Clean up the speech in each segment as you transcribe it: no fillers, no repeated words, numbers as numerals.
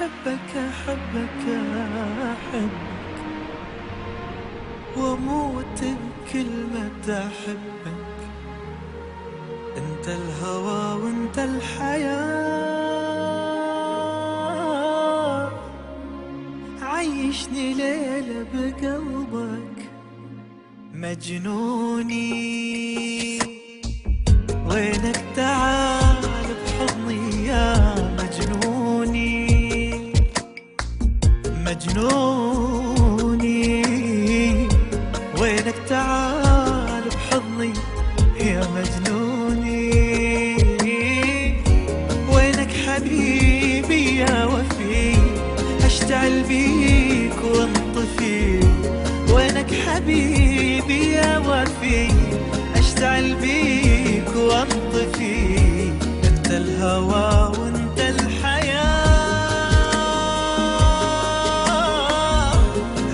أحبك أحبك أحبك وأموت بكلمة أحبك. أنت الهوى وأنت الحياة، عيشني ليلة بقلبك مجنوني. وينك تعال بحضني يا مجنوني مجنوني. وينك تعال بحضني يا مجنوني. وينك حبيبي يا وفي، أشتعل بيك وانطفي. وينك حبيبي يا وفي، أشتعل بيك وانطفي. أنت الهوى وأنت الحياة،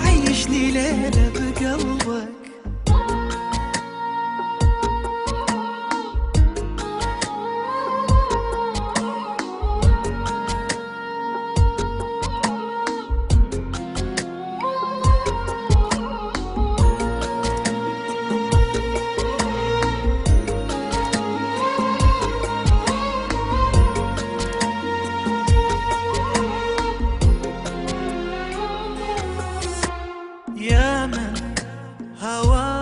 عيشني ليلة بقلبك. يا من هواك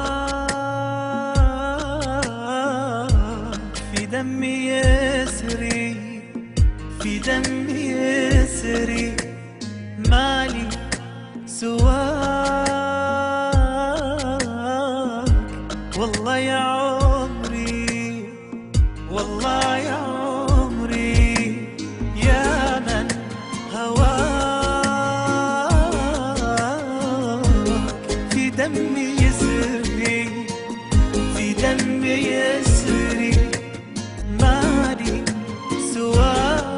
في دمي يسري، في دمي يسري. مالي سواك والله يا عمري، والله يا عمري. يا من في دمي يسري، في دمي يسري. مالي سواك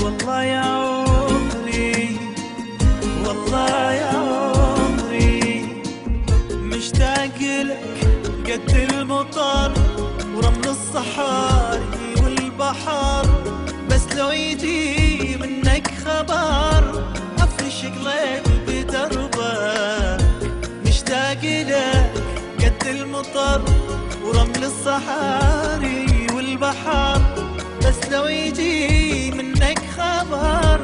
والله يا عمري، والله يا عمري. مشتاق لك قد المطر ورمل الصحاري والبحر. بس لو يجي منك خبر أفرش قلبي بدربك. مشتاق لك قد المطر ورمل الصحاري والبحر. بس لو يجي منك خبر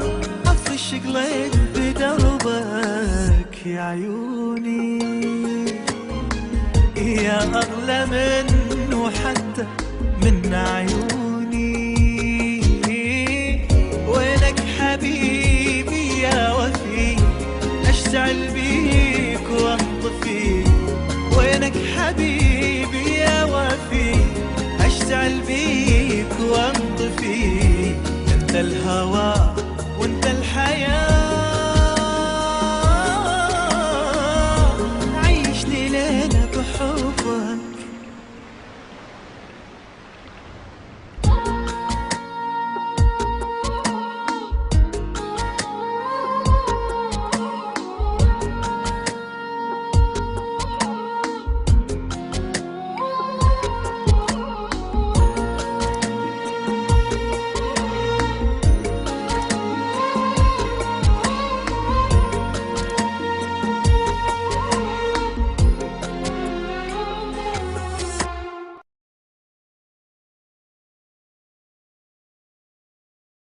أفرش قلبي بدربك. يا عيوني يا أغلى منه حتى من عيوني. وينك حبيبي يا وفي، أشتعل بيك وانطفي. وينك حبيبي يا وفي، أشتعل بيك وانطفي. أنت الهوى